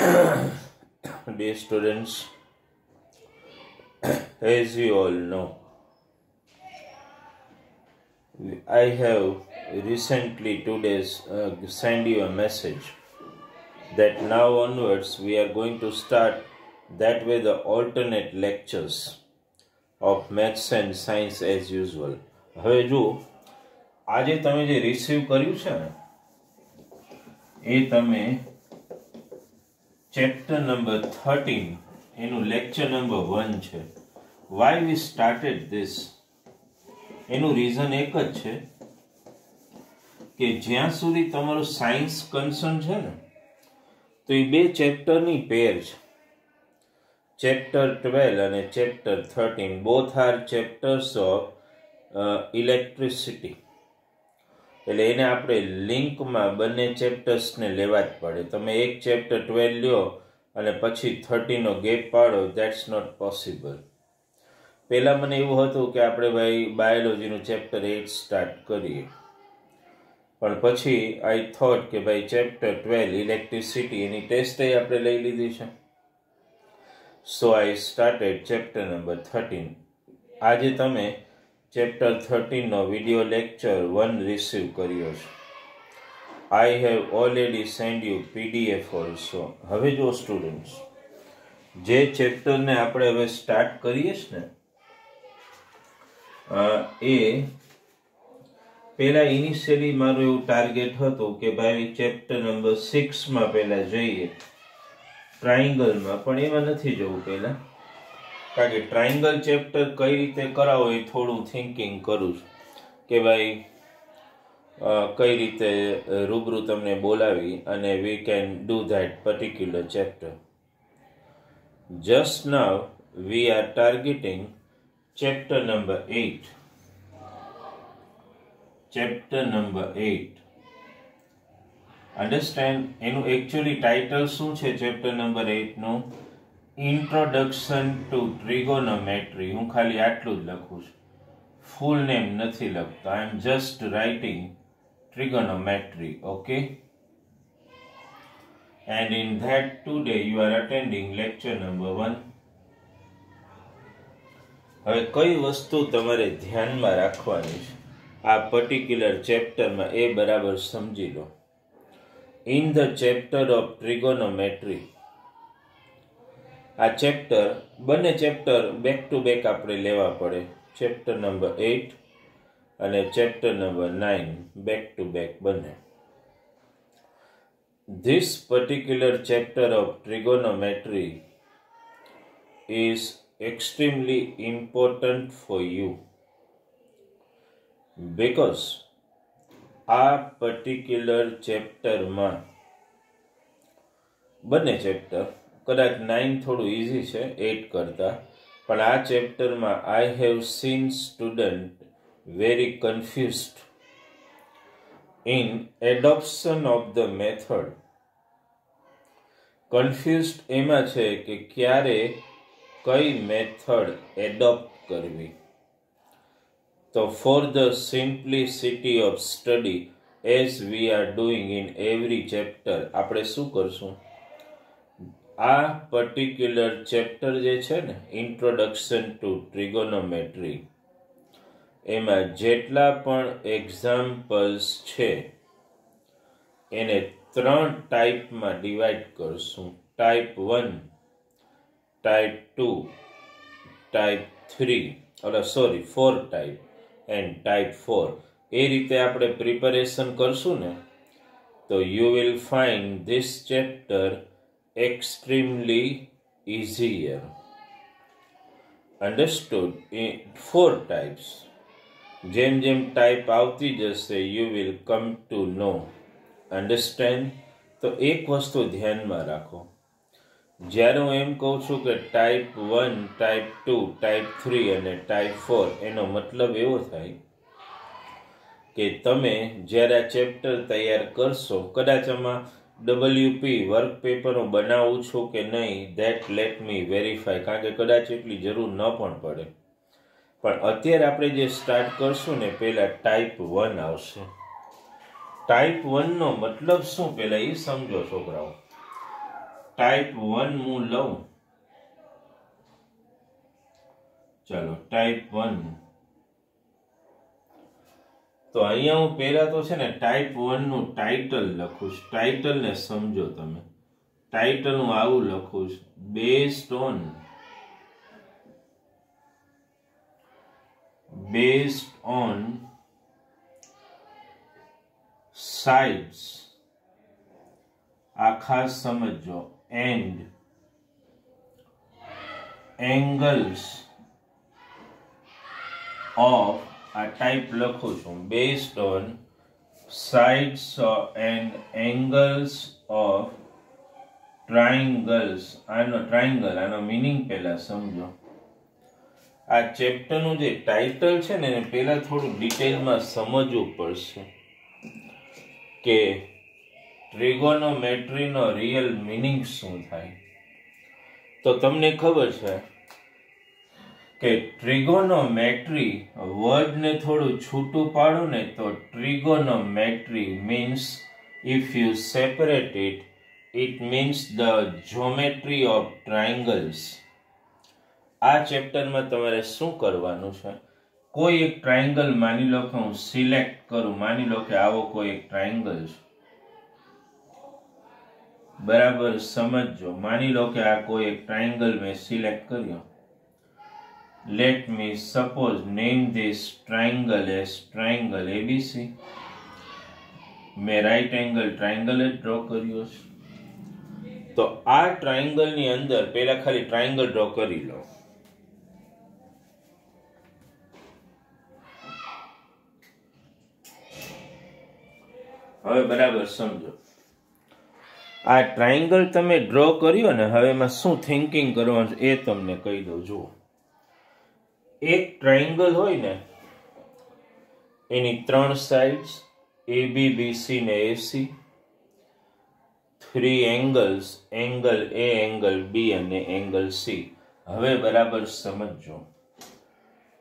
Dear students, as you all know, I have recently sent you a message that now onwards we are going to start that way the alternate lectures of maths and science as usual. હવે જો આજે તમે જે receive કર્યું છે ને એ તમે chapter number 13 એનું લેક્ચર નંબર 1 છે. Why we started this? એનું રીઝન એક જ છે કે જ્યાં સુધી તમારું સાયન્સ કન્સર્ન છે ને તો એ બે ચેપ્ટરની પેર છે. ચેપ્ટર 12 અને chapter 13 both are chapters of electricity. એટલે એને આપણે લિંકમાં બંને ચેપ્ટર્સને લેવા જ પડે. તમે એક ચેપ્ટર 12 લ્યો અને પછી 13નો ગેપ પાડો, ધેટ્સ નોટ પોસિબલ. પહેલાં મને એવું હતું કે આપણે ભાઈ બાયોલોજીનું ચેપ્ટર 8 સ્ટાર્ટ કરીએ, પણ પછી આઈ થોટ કે ભાઈ ચેપ્ટર 12 ઇલેક્ટ્રિસિટી એની ટેસ્ટ આપણે લઈ લીધી છે. સો આઈ સ્ટાર્ટેડ ચેપ્ટર નંબર 13. આજે તમે ચેપ્ટર 13નો વિડીયો લેક્ચર 1 રિસીવ કર્યો છે. I have already send you PDF also. હવે જો સ્ટુડન્ટ્સ, જે ચેપ્ટરને આપણે હવે સ્ટાર્ટ કરીએ છીએ ને એ પહેલાં ઇનિશિયલી મારું એવું ટાર્ગેટ હતું કે ભાઈ ચેપ્ટર નંબર 6માં પહેલાં જઈએ ટ્રાયંગલમાં, પણ એમાં નથી જવું પહેલાં, કારણ કે ટ્રાયંગલ ચેપ્ટર કઈ રીતે કરાવો એ થોડું થિંકિંગ કરું છું કે ભાઈ કઈ રીતે રૂબરૂ તમને બોલાવી અને we can do that particular chapter. Just now we are targeting chapter number 8. Chapter number 8. Understand? એનું એકચ્યુઅલી ટાઇટલ શું છે ચેપ્ટર નંબર 8નું? Introduction to trigonometry. હું ખાલી આટલું જ લખું છું, ફૂલ નેમ નથી લખતો. I am just writing trigonometry. Okay, and in that today you are attending lecture number 1. હવે કઈ વસ્તુ તમારે ધ્યાનમાં રાખવાની છે આ પર્ટિક્યુલર ચેપ્ટરમાં એ બરાબર સમજી લો. In the chapter of trigonometry, આ ચેપ્ટર બંને ચેપ્ટર બેક ટુ બેક આપણે લેવા પડે. ચેપ્ટર નંબર 8 અને chapter number 9 back to back બંને. This particular chapter of trigonometry is extremely important for you because આ particular chapterમાં બંને ચેપ્ટર, કદાચ 9 થોડું ઇઝી છે 8 કરતા, પણ આ ચેપ્ટરમાં I have seen student very confused in adoption of the method. Confused એમાં છે કે ક્યારે કઈ મેથડ એડોપ્ટ કરવી. તો for the simplicity of study as we are doing in every chapter, આપણે શું કરશું? આ પર્ટિક્યુલર ચેપ્ટર જે છે ને ઇન્ટ્રોડક્શન ટુ ટ્રિગોનોમેટ્રી, એમાં જેટલા પણ એક્ઝામ્પલ્સ છે એને 3 ટાઈપમાં ડિવાઈડ કરશું. Type 1, type 2, type 4 type and type 4. એ રીતે આપણે પ્રિપેરેશન કરશું ને તો you will find this chapter extremely easier. Understood? 4 types. જેમ જેમ ટાઈપ આવતી જશે you will come to know. Understand? તો એક વસ્તુ ધ્યાનમાં રાખો, જ્યારે હું એમ કહું છું કે ટાઈપ 1, ટાઈપ 2, ટાઈપ 3 અને ટાઈપ 4, એનો મતલબ એવો થાય કે તમે જ્યારે આ ચેપ્ટર તૈયાર કરશો, કદાચ આમાં WP વર્ક પેપર હું બનાવું છું કે નહીં, ધેટ લેટ મી વેરીફાય, કારણ કે કદાચ એટલી જરૂર ન પણ પડે. પણ અત્યારે આપણે જે સ્ટાર્ટ કરશું ને પહેલાં ટાઈપ 1 આવશે. ટાઈપ 1નો મતલબ શું પહેલાં એ સમજો છોકરાઓ. ટાઈપ 1 હું લઉં, ચાલો ટાઈપ 1, તો અહીંયા હું પહેલા તો છે ને ટાઈપ 1 નું ટાઇટલ લખું છું. ટાઇટલ ને સમજો તમે. ટાઇટલ હું આવું લખું છું, બેઝડ ઓન સાઇડ્સ, આ ખાસ સમજો, એન્ડ એંગલ્સ ઓફ, આ ટાઈપ લખું છું, based on sides and angles of triangles. આનો મિનિંગ પહેલા સમજો. આ ચેપ્ટરનું જે ટાઇટલ છે ને એને પહેલા થોડું ડિટેલમાં સમજવું પડશે કે ટ્રિગોનોમેટ્રીનો રિયલ મિનિંગ શું થાય. તો તમને ખબર છે કે ટ્રિગોનોમેટ્રી વર્ડને થોડું છૂટું પાડો ને તો trigonometry means, if you separate it means the geometry of triangles. આ ચેપ્ટરમાં તમારે શું કરવાનું છે, કોઈ એક ટ્રાયંગલ માની લો કે હું સિલેક્ટ કરું, માની લો કે આવો કોઈ એક ટ્રાયંગલ છે, બરાબર સમજો. માની લો કે આ કોઈ એક ટ્રાયંગલ મેં સિલેક્ટ કર્યો. Let me suppose name this triangle as triangle ABC. મેં રાઈટ એંગલ ટ્રાયંગલ જ ડ્રો કર્યો છે. તો આ ટ્રાયંગલ ની અંદર પહેલા ખાલી ટ્રાયંગલ ડ્રો કરી લો. હવે બરાબર સમજો. આ ટ્રાયંગલ તમે ડ્રો કર્યો ને, હવે એમાં શું થિંકિંગ કરવાનું છે એ તમને કહી દઉં. જુઓ, એક ટ્રાયંગલ હોય ને એની 3 સાઇડ્સ AB, BC ને AC, 3 angles, angle A, angle B અને એંગલ C. હવે બરાબર સમજો.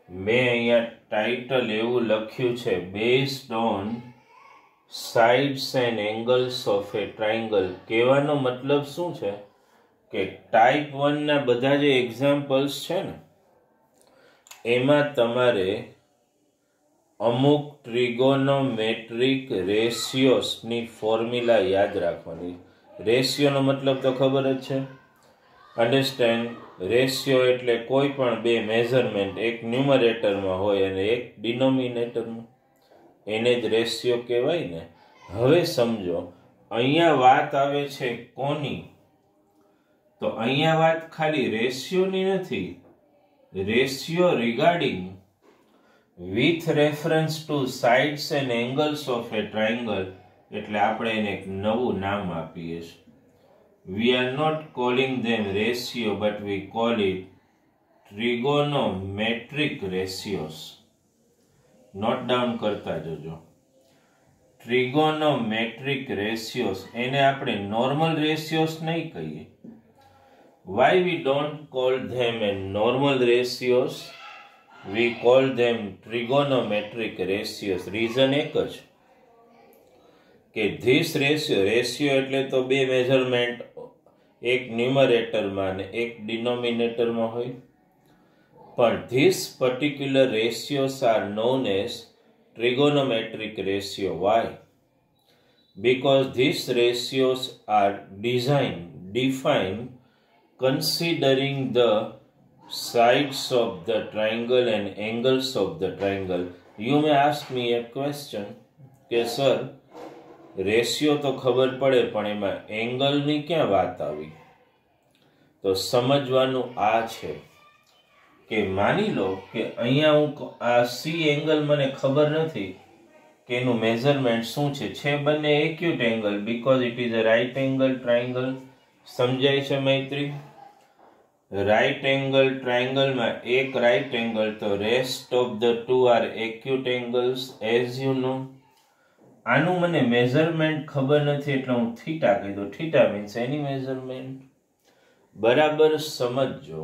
મેં અહીંયા ટાઇટલ એવું લખ્યું છે, based on sides and angles of a triangle. કહેવાનો મતલબ શું છે કે ટાઈપ 1 ના બધા જે એક્ઝામ્પલ્સ છે ને એમાં તમારે અમુક ટ્રિગોનોમેટ્રિક રેશિયોસની ફોર્મ્યુલા યાદ રાખવાની. રેશિયોનો મતલબ તો ખબર જ છે, અન્ડરસ્ટેન્ડ. રેશિયો એટલે કોઈ પણ બે મેઝરમેન્ટ એક ન્યુમરેટરમાં હોય અને એક ડિનોમિનેટરમાં, એને જ રેશિયો કહેવાય ને. હવે સમજો, અહીંયા વાત આવે છે કોની? તો અહીંયા વાત ખાલી રેશિયોની નથી, ratio regarding with reference to sides and angles of a triangle. એટલે આપણે એને એક નવું નામ આપીએ છીએ. We are not calling them ratio, but we call it trigonometric ratios. Note down કરતા જજો. ટ્રિગોનોમેટ્રિક રેશિયોસ, એને આપણે નોર્મલ રેશિયોસ નહીં કહીએ. Why we don't call them a normal ratios? We call them trigonometric ratios. Reason એક જ કે this રેશિયો એટલે તો બે મેઝરમેન્ટ એક ન્યુમરેટરમાં અને એક ડિનોમિનેટરમાં હોય. પણ this particular ratios are known as trigonometric ratio. Why? Because these ratios are defined considering the sides of the triangle and angles of the triangle. You may ask me a question કે sir ratio તો ખબર પડે પણ એમાં એંગલની ક્યાં વાત આવી? તો સમજવાનું આ છે કે માની લો કે અહીંયા હું આ સી એંગલ મને ખબર નથી કે એનું મેઝરમેન્ટ શું છે બંને acute angle, because it is a right angle triangle. સમજાય છે મૈત્રી? રાઇટ એંગલ ટ્રાયંગલમાં એક રાઇટ એંગલ, તો rest of the two are acute angles as you know. આનું મને મેઝરમેન્ટ ખબર નથી એટલે હું થીટા કહી દઉં. થીટા મીન્સ એની મેઝરમેન્ટ. બરાબર સમજો,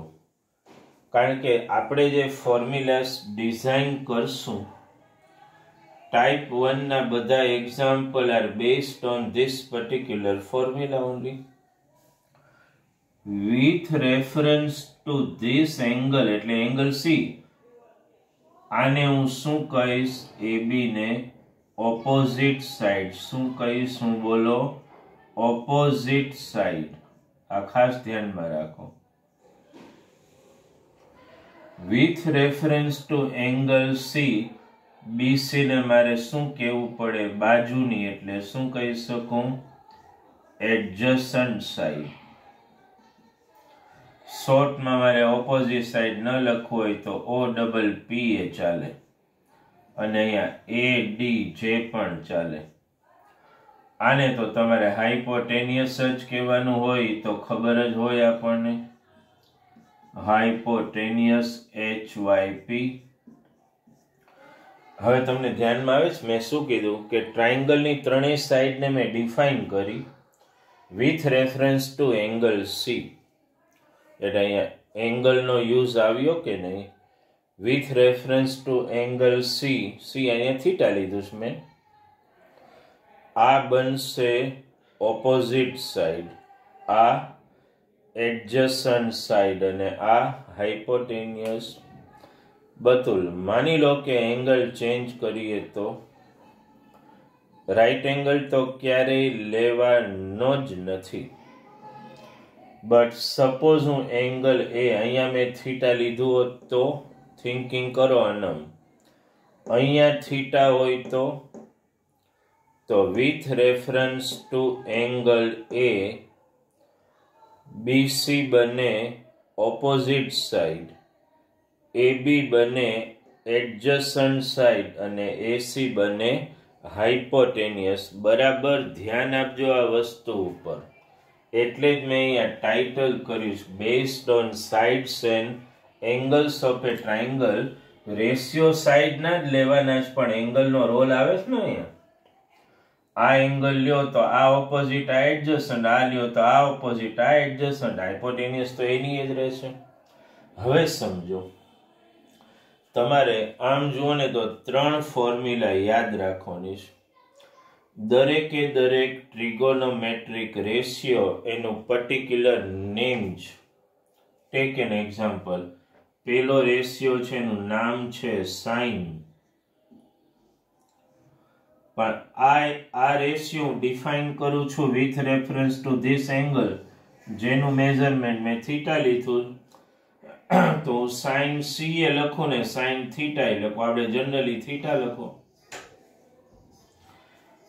કારણ કે આપણે જે ફોર્મ્યુલાસ ડિઝાઇન કરશું, ટાઈપ 1 ના બધા example are based on this particular formula only. with reference to this angle એટલે એંગલ C આને હું શું કહીશ AB ને opposite side શું કહીશ હું બોલો opposite side આ ખાસ ધ્યાનમાં રાખો with reference to angle C BC ને મારે શું કહેવું પડે બાજુની એટલે શું કહી શકું adjacent side શોર્ટમાં મારે ઓપોઝિટ સાઈડ ન લખવું હોય તો OPP એ ચાલે અને અહીંયા ADJ પણ ચાલે આને તો તમારે હાઇપોટેનિયસ જ કહેવાનું હોય તો ખબર જ હોય આપણને હાઇપોટેનિયસ HYP હવે તમને ધ્યાનમાં આવે છે મેં શું કીધું કે ટ્રાયંગલની ત્રણેય સાઈડને મેં ડિફાઇન કરી with reference to angle C એટલે અહીંયા એંગલનો યુઝ આવ્યો કે નહીં with reference to angle C અહીંયા થીટા લીધું છે મેં આ બનશે ઓપોઝિટ સાઈડ આ એડજસન્ટ સાઈડ અને આ હાઇપોટેનિયસ બતુલ માની લો કે એંગલ ચેન્જ કરીએ તો રાઈટ એંગલ તો ક્યારેય લેવાનો જ નથી બટ સપોઝ હું એંગલ એ અહીંયા મેં થીટા લીધું હોત તો થિંકિંગ કરો અનમ અહીંયા થીટા હોય તો with reference to angle A BC બને ઓપોઝિટ સાઈડ AB બને એડજસન્ટ સાઈડ અને AC બને હાઇપોટેનિયસ બરાબર ધ્યાન આપજો આ વસ્તુ ઉપર એટલે જ મેં અહીંયા ટાઇટલ કર્યું based on sides and angles of a triangle ratio સાઈડના જ લેવાના જ પણ એંગલનો રોલ આવે છે ને અહીંયા આ એંગલ લ્યો તો આ ઓપોઝિટ આ એડજસન્ટ આ લ્યો તો આ ઓપોઝિટ આ એડજસન્ટ હાઇપોટેનિયસ તો એની જ રહેશે હવે સમજો તમારે આમ જુઓ ને તો ત્રણ ફોર્મ્યુલા યાદ રાખવાની છે દરેકે દરેક ટ્રિગોનોમેટ્રિક રેશિયો એનું પર્ટિક્યુલર નેમ છે ટેક એન એક્ઝામ્પલ પેલો રેશિયો છે એનું નામ છે સાઇન પણ આ રેશિયો હું ડિફાઇન કરું છું with reference to this angle જેનું મેઝરમેન્ટ મેં થીટા લીધું તો સાઇન C એ લખો ને સાઇન થીટા એ લખો આપણે જનરલી થીટા લખો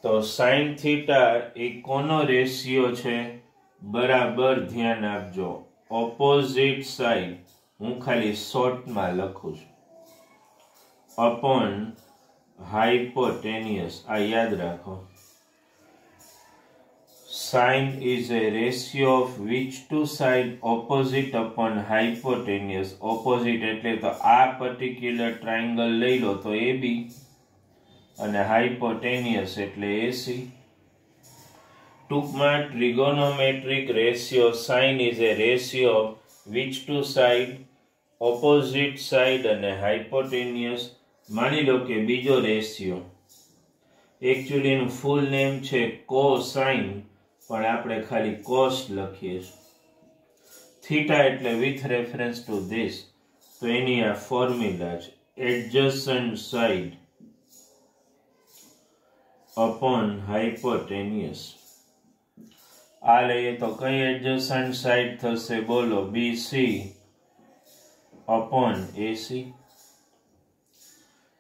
તો સાઇન થીટા એ કોનો રેશિયો છે બરાબર ધ્યાન આપજો ઓપોઝિટ સાઈડ હું ખાલી શોર્ટમાં લખું છું અપોન હાઇપોટેનિયસ આ યાદ રાખો Sine is a ratio of which two side opposite upon hypotenuse. Opposite એટલે તો આ particular triangle લઈ લો તો AB અને hypotenuse એટલે AC. ટૂંકમાં trigonometric ratio sine is a ratio of which two side opposite side અને hypotenuse. માની લો કે બીજો રેશિયો એકચ્યુઅલી એનું ફૂલ નેમ છે cosine પણ આપણે ખાલી cos લખીએ થીટા એટલે વિથ રેફરન્સ ટુ ધીસ તો એની આ ફોર્મ્યુલા છે એડજસન્ટ સાઈડ અપોન હાઇપોટેનિયસ આ લઈએ તો કઈ એડજસન્ટ સાઈડ થશે બોલો BC અપોન AC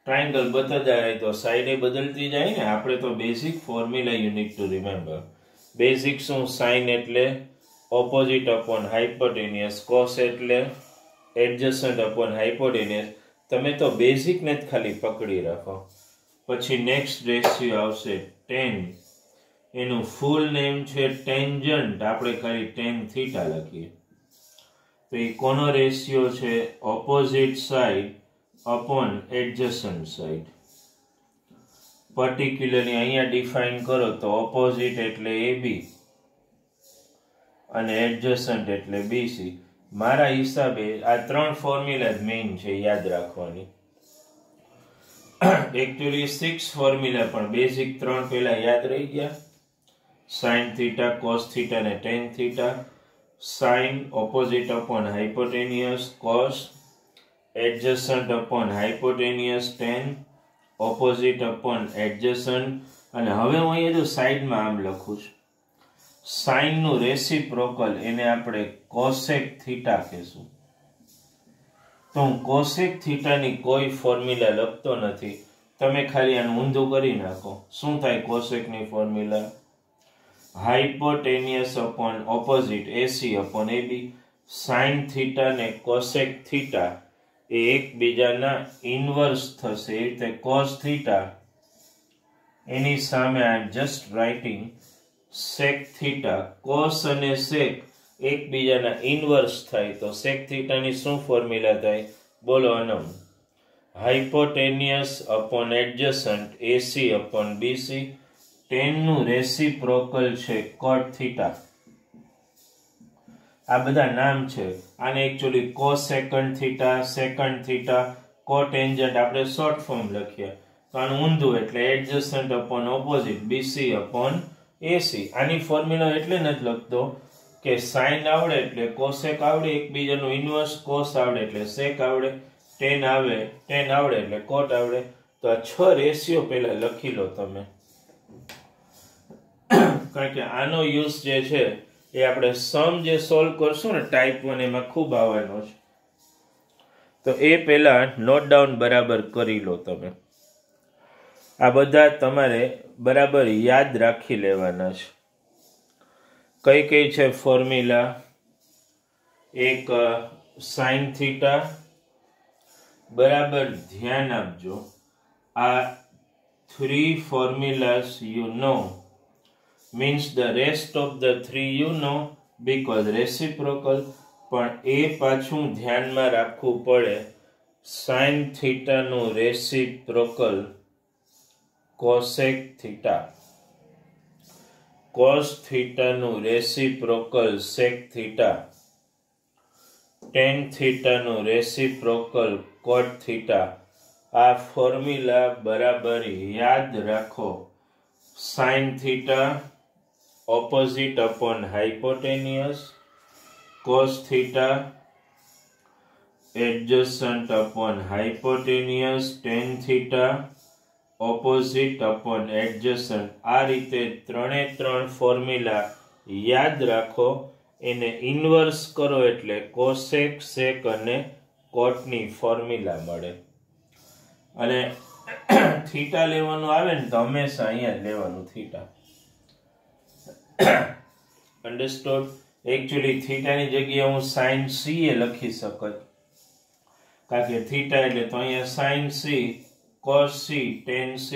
ટ્રાયંગલ બદલતા જાય તો સાઈડ બદલતી જાય ને આપણે તો basic formula you need to remember basic શું સાઇન એટલે ઓપોઝિટ અપોન હાઇપોટેનિયસ કોસ એટલે એડજસન્ટ અપોન હાઇપોટેનિયસ તમે તો બેઝિક ને જ ખાલી પકડી રાખો પછી નેક્સ્ટ રેશિયો આવશે tan એનું ફૂલ નેમ છે ટેન્જન્ટ આપણે ખાલી tan થીટા લખીએ તો એ કોનો રેશિયો છે opposite side upon adjacent side particularly અહીંયા ડિફાઇન કરો તો ઓપોઝિટ એટલે AB અને એડજસન્ટ એટલે BC મારા હિસાબે આ ત્રણ ફોર્મ્યુલા જ મેઇન છે યાદ રાખવાની એકચ્યુઅલી 6 ફોર્મ્યુલા પણ બેઝિક ત્રણ પહેલા યાદ રહી ગયા sin થીટા cos થીટા અને tan theta sin opposite upon hypotenuse cos adjacent upon hypotenuse tan opposite upon adjacent અને હવે હું અહીંયા જો સાઈડમાં આમ લખું છું sin નું રેસિપ્રોકલ એને આપણે cosec થીટા કહેશું તો હું cosec થીટા ની કોઈ ફોર્મ્યુલા લખતો નથી તમે ખાલી આનું ઊંધું કરી નાખો શું થાય cosec ની formula hypotenuse upon opposite AC upon AB sin theta ને cosec theta એ એકબીજાના ઇન્વર્સ થશે એ રીતે cos theta એની સામે I am just writing sec theta cos અને sec એકબીજાના ઇન્વર્સ થાય તો sec theta ની શું ફોર્મ્યુલા થાય બોલો અનમ hypotenuse upon adjacent AC upon BC tan નું રેસિપ્રોકલ છે cot theta આ બધા નામ છે આને એક્ચ્યુઅલી cosecant theta cotangent આપણે શોર્ટ ફોર્મ લખીએ તો આનું ઊંધું એટલે adjacent upon opposite BC upon AC આની ફોર્મ્યુલા એટલે નથી લખતો કે sin આવડે એટલે cosec આવડે એકબીજાનું ઇન્વર્સ cos આવડે એટલે sec આવડે tan આવડે એટલે cot આવડે તો આ 6 રેશિયો પહેલા લખી લો તમે કારણ કે આનો યુઝ જે છે એ આપણે સમ જે સોલ્વ કરશું ને ટાઈપ 1 એમાં ખૂબ આવવાનો છે તો એ પહેલા નોટ ડાઉન બરાબર કરી લો તમે આ બધા તમારે બરાબર યાદ રાખી લેવાના છે કઈ છે ફોર્મ્યુલા એક sin થીટા બરાબર ધ્યાન આપજો આ 3 formulas you know means the rest of the 3 you know because reciprocal પણ એ પાછું ધ્યાનમાં રાખવું પડે sin theta નું reciprocal cosec theta cos theta નું reciprocal sec theta tan theta નું રેસિપ્રોકલ cot theta આ ફોર્મ્યુલા બરાબર યાદ રાખો sin theta opposite upon hypotenuse cos theta adjacent upon hypotenuse tan theta opposite upon adjacent આ રીતે ત્રણે ત્રણ ફોર્મ્યુલા યાદ રાખો એને ઇન્વર્સ કરો એટલે cosec sec અને cot ની ફોર્મ્યુલા મળે અને થીટા લેવાનું આવે ને તો હંમેશા અહીંયા લેવાનું થીટા અન્ડરસ્ટુડ એકચ્યુઅલી થીટા ની જગ્યાએ હું sin c એ લખી શકત કારણ કે થીટા એટલે તો અહીંયા sin c cos c tan c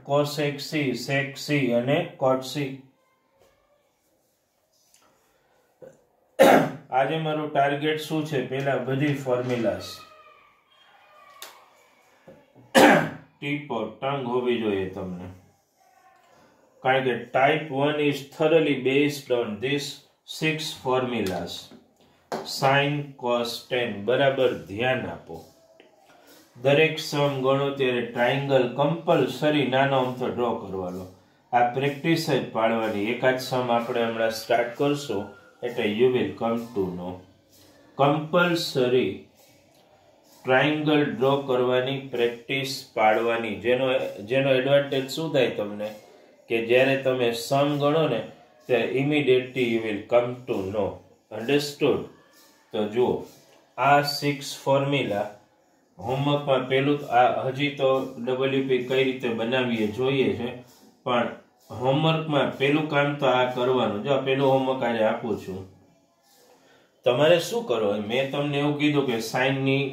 cosec c sec c અને cot c આજે મારું ટાર્ગેટ શું છે પહેલા બધી ફોર્મ્યુલાસ ટીપ ઓર ટંગ હોવી જોઈએ તમને કારણ કે type 1 is thoroughly based on this 6 formulas sin cos tan બરાબર ધ્યાન આપો દરેક સમ ગણો ત્યારે ટ્રાયંગલ કમ્પલસરી નાનો અમથો ડ્રો કરવાનો આ પ્રેક્ટિસ જ પાડવાની એકાદ સમ આપણે હમણાં સ્ટાર્ટ કરશું એટલે you will come to know compulsory triangle draw કરવાની પ્રેક્ટિસ પાડવાની જેનો એડવાન્ટેજ શું થાય તમને કે જ્યારે તમે સમ ગણો ને ત્યારે immediately you will come to know understood તો જુઓ આ 6 ફોર્મ્યુલા હોમવર્કમાં પેલું આ હજી તો WP કઈ રીતે બનાવીએ જોઈએ છે પણ હોમવર્કમાં પેલું કામ તો આ કરવાનું જો પેલું હોમવર્ક આજે આપું છું તમારે શું કરો મેં તમને એવું કીધું કે sin ની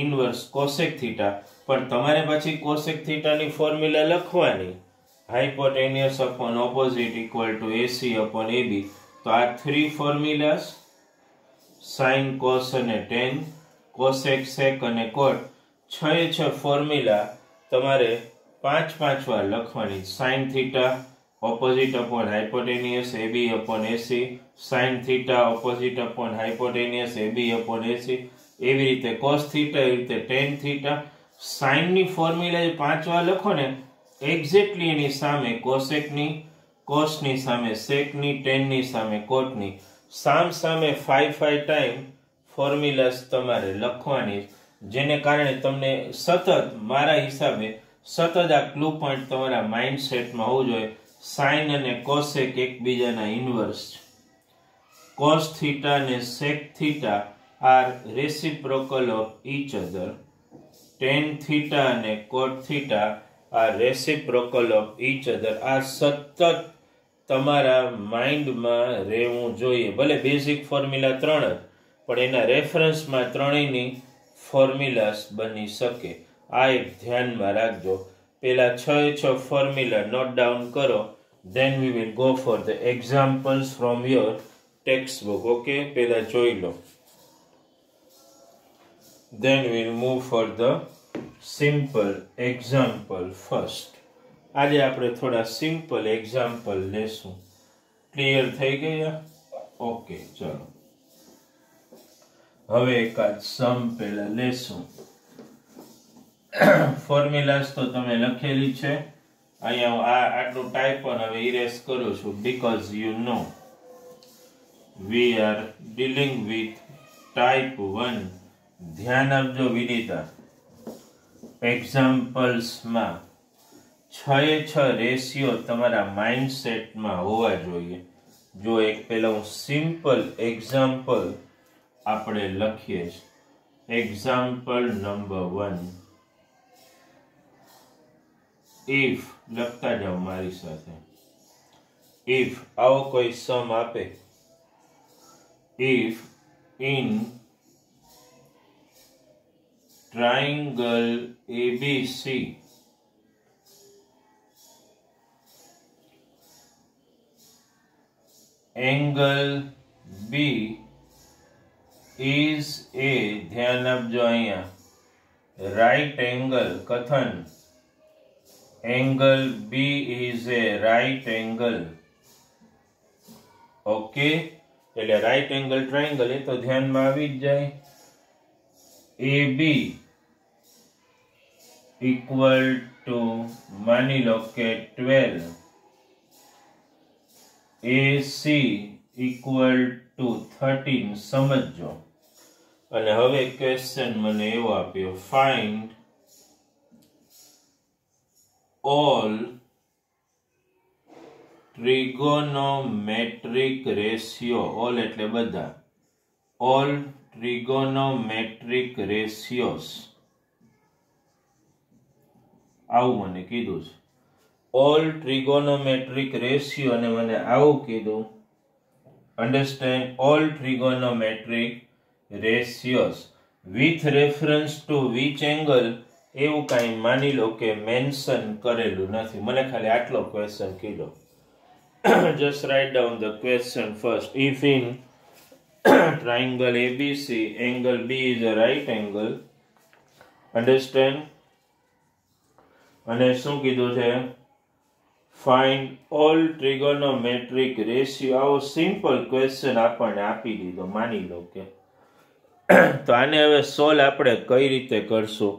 ઇન્વર્સ cosec થીટા પણ તમારે પછી cosec થીટા ની ફોર્મ્યુલા લખવાની hypotenuse upon opposite equal to AC upon AB તો આ 3 formulas sin cos અને tan cosec sec અને cot 6 ફોર્મ્યુલા તમારે 5 વાર લખવાની sin theta opposite upon hypotenuse AB upon AC sin theta opposite upon hypotenuse AB upon AC એવી રીતે cos theta એવી રીતે tan theta sin ની ફોર્મ્યુલા 5 વાર લખો ને એક્ઝેક્ટલી એની સામે cosec ની કોસની સામે સેકની, ટેનની સામે કોટની, સામ સામે 5 ટાઈમ ફોર્મ્યુલાસ તમારે લખવાની, જેને કારણે તમને સતત, મારા હિસાબે સતત આ ક્લુ પોઈન્ટ તમારા માઇન્ડસેટમાં હોવું જોઈએ. સાઇન અને કોસેક એકબીજાના ઇન્વર્સ છે. cos theta અને sec theta are reciprocal of each other. tan theta અને cot theta are reciprocal of each other. આ સતત તમારા માઇન્ડમાં રહેવું જોઈએ. ભલે બેઝિક ફોર્મ્યુલા 3 જ, પણ એના રેફરન્સમાં ત્રણેયની ફોર્મ્યુલાસ બની શકે. આ એક ધ્યાનમાં રાખજો. પેલા 6 ફોર્મ્યુલા નોટ ડાઉન કરો, then we will go for the examples from your textbook. Okay, પહેલા જોઈ લો, then we will move for the simple example first. આજે આપણે થોડા સિમ્પલ એક્ઝામ્પલ લેશું. ક્લિયર થઈ ગયા? ઓકે, ચલો હવે એકાદ સમ પહેલા લેશું. ફોર્મ્યુલાસ તો તમે લખેલી છે. અહીંયા આટલું ટાઈપ પણ હવે ઇરેઝ કરું છું, because you know we are dealing with type 1. ધ્યાન આપજો વિનીતા, એક્ઝામ્પલ્સમાં 6 રેશિયો તમારા માઇન્ડસેટમાં હોવા જોઈએ. જો એક પહેલા હું સિમ્પલ એક્ઝામ્પલ આપણે લખીએ છીએ. Example number 1. ઇફ લખતા જાઓ મારી સાથે. ઇફ આવો કોઈ સમ આપે, if in triangle ABC angle B is a, ધ્યાન આપજો અહીંયા, right angle, કથન angle B is a right angle. Okay, એટલે રાઈટ એંગલ ટ્રાયંગલ, એ તો ધ્યાનમાં આવી જ જાય. AB ઇક્વલ ટુ માની લો કે 12, AC ઇક્વલ ટુ 13. સમજો. અને હવે ક્વેશ્ચન મને એવો આપ્યો, find all trigonometric ratio, all એટલે બધા, all trigonometric ratios. આવું મને કીધું છે. all trigonometric ratio અને મને આવું કીધું. understand, all trigonometric ratios with reference to which angle, એવું કાંઈ માની લો કે મેન્શન કરેલું નથી, મને ખાલી આટલો ક્વેશ્ચન કીધો. Just write down the question first. If in triangle ABC angle B is a right angle, understand? અને શું કીધું છે? Find all trigonometric ratio. આવો સિમ્પલ ક્વેશ્ચન આપણને આપી દીધો, માની લો કે. તો આને હવે સોલ્વ આપણે કઈ રીતે કરશું?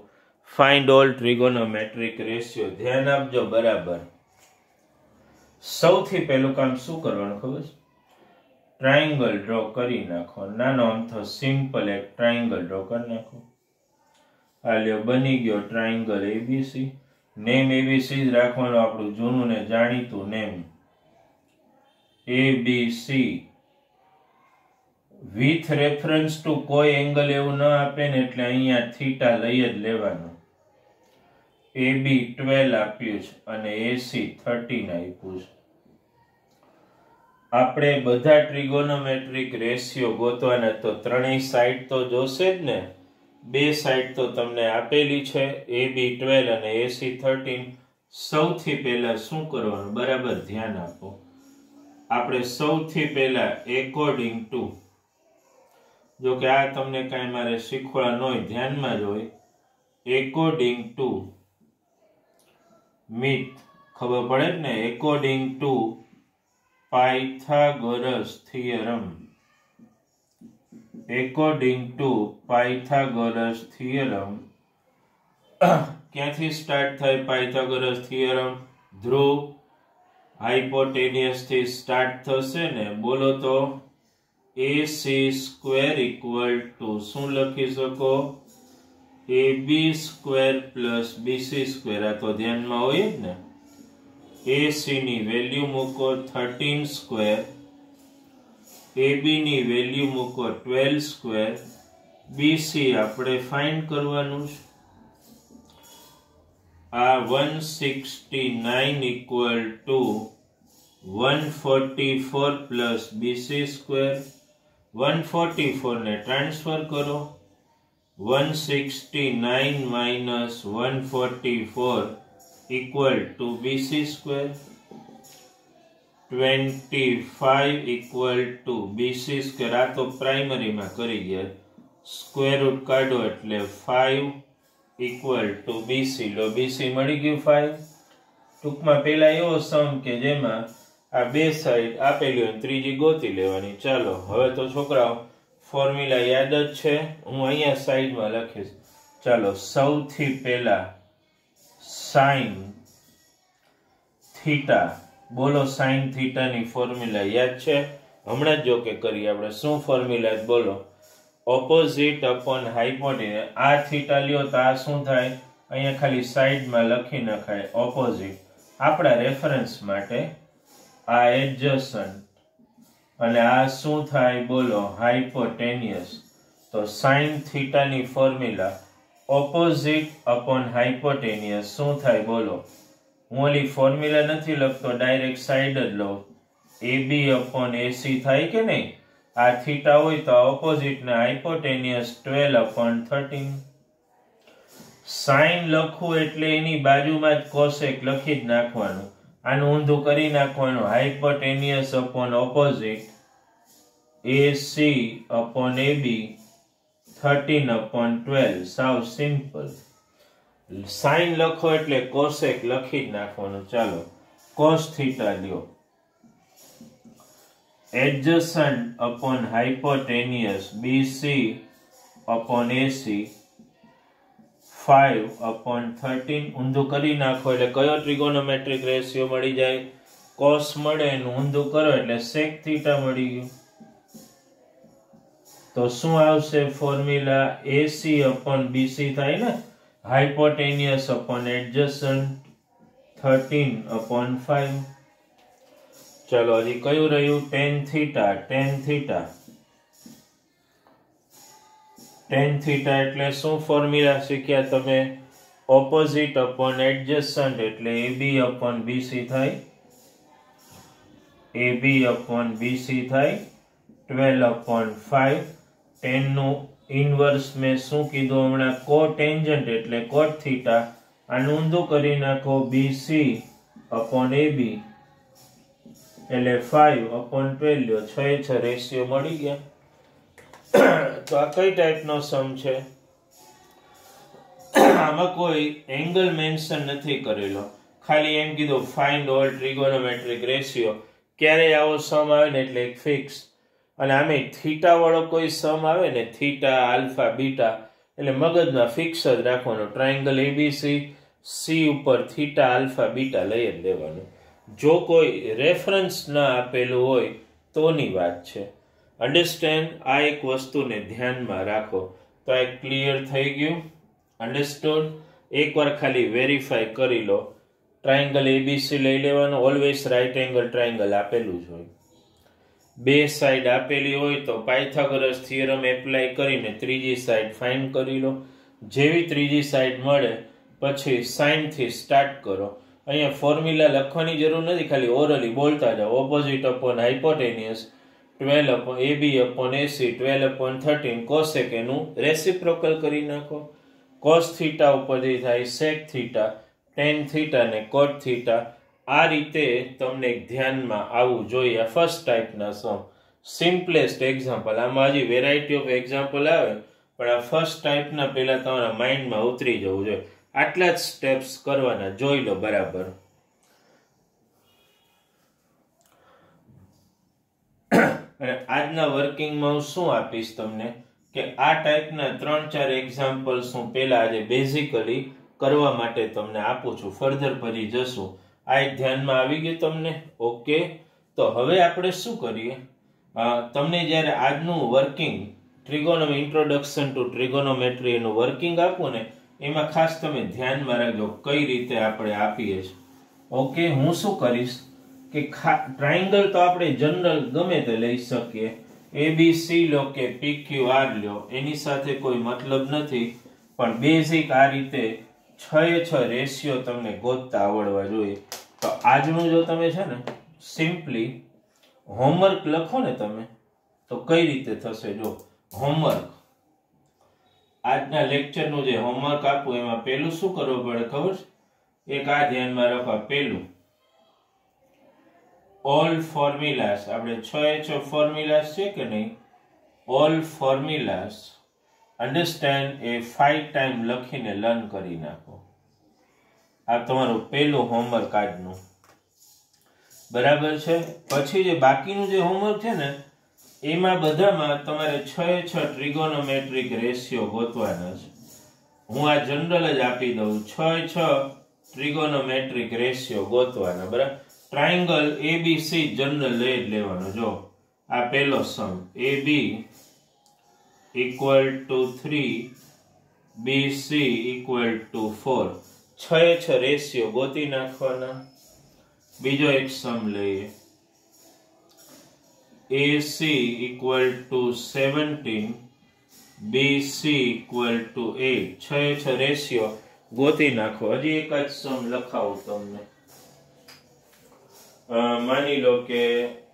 Find all trigonometric ratio. ધ્યાન આપજો બરાબર. સૌથી પહેલું કામ શું કરવાનું ખબર છે? ટ્રાયંગલ ડ્રો કરી નાખો. નાનો અમથો સિમ્પલ એક ટ્રાયંગલ ડ્રો કરી નાખો. આ લ્યો, બની ગયો ટ્રાયંગલ ABC. નેમ ABC જ રાખવાનું, આપણું જૂનું ને જાણીતું name ABC. With reference to કોઈ એંગલ એવું ન આપે ને, એટલે અહીંયા થીટા લઈ જ લેવાનું. AB 12 આપ્યું છે અને AC 13 આપ્યું છે. આપણે બધા ટ્રિગોનોમેટ્રિક રેશિયો ગોતવાના, તો ત્રણેય સાઈડ તો જોશે જ ને. બે સાઈડ તો તમને આપેલી છે, AB 12 અને AC 13. સૌથી પહેલા શું કરવાનું, બરાબર ધ્યાન આપો. આપણે સૌથી પહેલા એકોર્ડિંગ ટુ, જો કે આ તમને કાંઈ મારે શીખવા ન હોય, ધ્યાનમાં જ હોય. એકોર્ડિંગ ટુ મિથ ખબર પડે જ ને. According to Pythagoras theorem. According to Pythagoras theorem. ક્યાંથી સ્ટાર્ટ થાય પાયથાગોરસ થિયરમ? ધ્રુવ, હાઇપોટેનિયસ થી સ્ટાર્ટ થશે ને, બોલો તો AC સ્ક્વેર ઇક્વલ ટુ શું લખી શકો? AB square plus BC square. આ તો ધ્યાનમાં હોય જ ને. AC ની વેલ્યુ મૂકો 13 સ્ક્વેર, AB ની વેલ્યુ મૂકો 12 સ્ક્વેર, BC આપણે ફાઇન્ડ કરવાનું છે. આ 169 equal to 144 plus BC square. 144 ને ટ્રાન્સફર કરો. 169 minus 144 equal to BC square. 25 equal to BC square. આ તો પ્રાઇમરી માં કરી ગયા. સ્ક્વેર રૂટ કાઢો એટલે 5 equal to BC. Law BC મળી ગયું 5. ટૂંકમાં પેલા એવો સમ કે જેમાં આ બે સાઈડ આપેલી હોય ત્રીજી ગોતી લેવાની. ચાલો હવે તો છોકરાઓ ફોર્મ્યુલા યાદ જ છે, હું અહીંયા સાઈડમાં લખીશ. ચાલો સૌથી પહેલા સાઇન થીટા, બોલો સાઇન થીટા ની ફોર્મ્યુલા યાદ છે? હમણાં જ જો કે કરી આપણે. શું ફોર્મ્યુલા બોલો? Opposite upon hypotenuse. આ થીટા લ્યો તો આ શું થાય? અહીંયા ખાલી સાઈડમાં લખી નખાય ઓપોઝિટ, આપણા રેફરન્સ માટે. આ એડજસન્ટ અને આ શું થાય બોલો? હાઇપોટેનિયસ. તો સાઇન થીટા ની ફોર્મ્યુલા ઓપોઝિટ અપોન હાઇપોટેનિયસ શું થાય બોલો? હું ઓલી ફોર્મ્યુલા નથી લખતો, ડાયરેક્ટ સાઈડ જ લો. AB અપોન AC થાય કે નહીં? આ થીટા હોય તો ઓપોઝિટ ને હાઇપોટેનિયસ 12 અપોન 13. સાઇન લખવું એટલે એની બાજુમાં જ કોસેક લખી જ નાખવાનું. આનું ઊંધું કરી નાખવાનું. Hypotenuse upon opposite AC upon AB 13 upon 12. સાવ સિમ્પલ. સાઇન લખો એટલે કોસેક લખી જ નાખવાનું. ચાલો કોસ થીટા લ્યો. Adjacent upon hypotenuse BC upon AC 5 upon 13. ઊંધું કરી નાખો એટલે કયો ટ્રિગોનોમેટ્રિક રેશિયો મળી જાય? કોસ મળે એનું ઊંધું કરો એટલે સેક થીટા મળી ગયું. તો શું આવશે ફોર્મ્યુલા? AC અપોન BC થાય ને, હાઇપોટેનિયસ અપોન એડજસન્ટ 13 upon 5. ચલો હજી કયું રહ્યું? tan theta. tan theta, tan theta એટલે શું ફોર્મ્યુલા શીખ્યા તમે? ઓપોઝિટ અપોન એડજસન્ટ એટલે AB અપોન BC થાય. AB અપોન BC થાય 12 upon 5. tan નું ઇન્વર્સ મેં શું કીધું હમણાં? કોટેન્જન્ટ એટલે કોટ થીટા. આનું ઊંધું કરી નાખો BC અપોન AB એટલે 5 upon 12 લ્યો. 6 રેશિયો મળી ગયા. તો આ કઈ ટાઈપનો સમ છે? આમાં કોઈ એંગલ મેન્શન નથી કરેલો, ખાલી એમ કીધું ફાઇન્ડ ઓલ ટ્રિગોનોમેટ્રિક રેશિયો. ક્યારે આવો સમ આવે ને એટલે એક ફિક્સ. અને આમે થીટા વાળો કોઈ સમ આવે ને, થીટા આલ્ફા બીટા, એટલે મગજમાં ફિક્સ જ રાખવાનું. ટ્રાયંગલ ABC C ઉપર થીટા આલ્ફા બીટા લઈ જ લેવાનું. જો કોઈ રેફરન્સ ના આપેલું હોય તોની વાત છે. અન્ડરસ્ટેન્ડ? આ એક વસ્તુને ધ્યાનમાં રાખો. તો આ ક્લિયર થઈ ગયું? અન્ડરસ્ટુડ? એકવાર ખાલી વેરીફાઈ કરી લો. ટ્રાયંગલ ABC લઈ લેવાનું. ઓલવેઝ રાઇટ એંગલ ટ્રાયંગલ આપેલું જ હોય. બે સાઈડ આપેલી હોય તો પાયથાગોરસ થિયરમ એપ્લાય કરીને ત્રીજી સાઈડ ફાઇન્ડ કરી લો. જેવી ત્રીજી સાઈડ મળે પછી સાઇન થી સ્ટાર્ટ કરો. અહીંયા ફોર્મ્યુલા લખવાની જરૂર નથી, ખાલી ઓરલી બોલતા જાઓ. Opposite upon hypotenuse 12 upon AB upon AC 12 upon 13 cosec એનું રેસિપ્રોકલ કરી નાખો. કોસ થીટા ઉપરથી થાય સેક થીટા, tan થીટા ને કોટ થીટા. આ રીતે તમને ધ્યાનમાં આવવું જોઈએ. ફર્સ્ટ ટાઈપના સમ, સિમ્પલેસ્ટ એક્ઝામ્પલ. આમાં હજી વેરાયટી ઓફ એક્ઝામ્પલ આવે, પણ આ ફર્સ્ટ ટાઈપના પહેલા તમારા માઇન્ડમાં ઉતરી જવું જોઈએ. આટલા જ સ્ટેપ્સ કરવાના, જોઈ લો બરાબર. અને આજના વર્કિંગમાં હું શું આપીશ તમને કે આ ટાઈપના 3-4 એક્ઝામ્પલ્સ હું પહેલા આજે બેઝિકલી કરવા માટે તમને આપું છું. ફર્ધર પછી જશું આ ધ્યાનમાં આવી ગયું તમને? ઓકે, તો હવે આપણે શું કરીએ, તમને જ્યારે આજનું working trigonometry introduction to trigonometry એનું વર્કિંગ આપું ને, એમાં ખાસ તમે ધ્યાનમાં રાખજો કઈ રીતે આપણે આપીએ છીએ. ઓકે, હું શું કરીશ કે ટ્રાયંગલ તો આપણે જનરલ ગમે તે લઈ શકીએ, ABC લો કે PQR લો, એની સાથે કોઈ મતલબ નથી, પણ બેઝિક આ રીતે 6:6 રેશિયો તમને ગોતતા આવડવા જોઈએ. તો આજનું જો તમે છે ને સિમ્પલી હોમવર્ક લખો ને તમે, તો કઈ રીતે થશે જો હોમવર્ક, આજના લેક્ચરનું જે હોમવર્ક આપું એમાં પહેલું શું કરવું પડે ખબર છે? એક આ ધ્યાનમાં રાખો, પહેલું ઓલ ફોર્મ્યુલાસ, આપણે 6:6 ફોર્મ્યુલાસ છે કે નહીં, ઓલ ફોર્મ્યુલાસ અન્ડરસ્ટેન્ડ એ 5 ટાઈમ લખીને લર્ન કરી નાખો. આ તમારું પહેલું હોમવર્ક આજનું, બરાબર છે? પછી જે બાકીનું જે હોમવર્ક છે ને, એમાં બધામાં તમારે 6:6 ટ્રિગોનોમેટ્રિક રેશિયો ગોતવાના છે. હું આ જનરલ જ આપી દઉં, 6:6 ટ્રિગોનોમેટ્રિક રેશિયો ગોતવાના, બરાબર? ટ્રાયંગલ ABC જનરલ લઈ જ લેવાનો. જો આ પહેલો સમ AB equal to 3, BC equal to 4, 6:6 ratio ગોતી નાખવાના. બીજો એક સમ લઈએ, AC equal to 17, BC equal to 8, 6:6 ratio ગોતી નાખો. હજી એક જ સમ લખાવું તમને. માની લો કે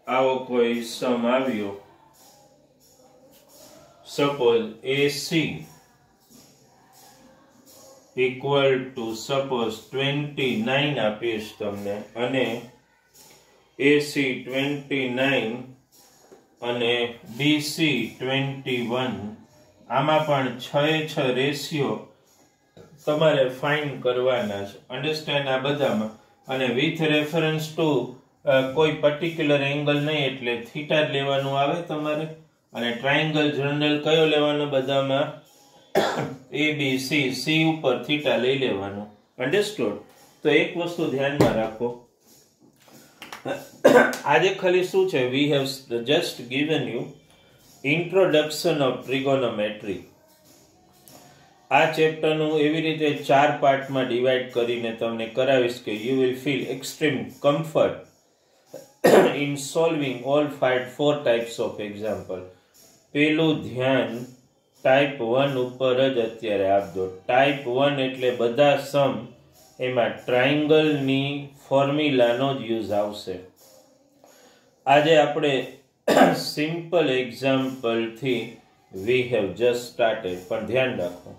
આવો કોઈ સમ આવ્યો, suppose AC equal to suppose 29 આપીશ તમને, અને AC 29 અને BC 21, આમાં પણ 6:6 રેશિયો તમારે ફાઇન્ડ કરવાના છે. અન્ડરસ્ટેન્ડ? આ બધામાં, અને વિથ રેફરન્સ ટુ કોઈ પર્ટિક્યુલર એંગલ નહીં, એટલે થીટા જ લેવાનું આવે તમારે. અને ટ્રાયંગલ જનરલ કયો લેવાનો બધામાં? ABC, C ઉપર થીટા લઈ લેવાનું. અન્ડરસ્ટુડ? તો એક વસ્તુ ધ્યાનમાં રાખો, આજે ખાલી શું છે, we have just given you introduction of trigonometry. આ ચેપ્ટરનું એવી રીતે 4 પાર્ટમાં ડિવાઈડ કરીને તમને કરાવીશ કે you will feel extreme comfort in solving all 4 types of example. પેલું ધ્યાન ટાઈપ 1 ઉપર જ અત્યારે આપજો. ટાઈપ 1 એટલે બધા સમ, એમાં ટ્રાયંગલની ફોર્મ્યુલાનો જ યુઝ આવશે. આજે આપણે સિમ્પલ એક્ઝામ્પલથી વી હેવ જસ્ટ સ્ટાર્ટેડ, પણ ધ્યાન રાખો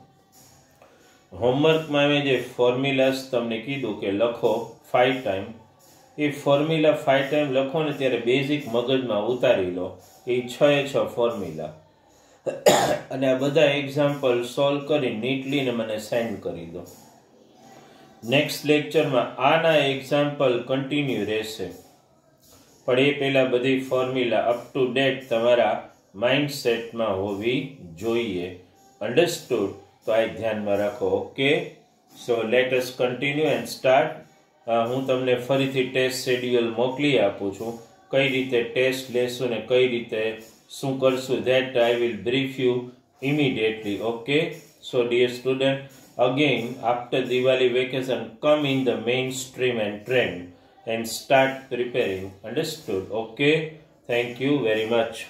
હોમવર્કમાં મેં જે ફોર્મ્યુલાસ તમને કીધું કે લખો 5 ટાઈમ, એ ફોર્મ્યુલા 5 ટાઈમ લખો ને ત્યારે બેઝિક મગજમાં ઉતારી લો એ 6:6 ફોર્મ્યુલા, અને આ બધા એક્ઝામ્પલ સોલ્વ કરી નીટલી ને મને સેન્ડ કરી દો. નેક્સ્ટ લેક્ચરમાં આના એક્ઝામ્પલ કન્ટિન્યુ રહેશે, પણ એ પહેલા બધી ફોર્મ્યુલા અપ ટુ ડેટ તમારા માઇન્ડસેટમાં હોવી જોઈએ. અન્ડરસ્ટુડ? તો આ ધ્યાનમાં રાખો. Okay, so let us continue and start. હું તમને ફરીથી ટેસ્ટ શેડ્યુલ મોકલી આપું છું, કઈ રીતે ટેસ્ટ લેશું ને કઈ રીતે શું કરશું, that I will brief you immediately. Okay, so dear student, again after Diwali vacation come in the mainstream and trend and start preparing. Understood? Okay, thank you very much.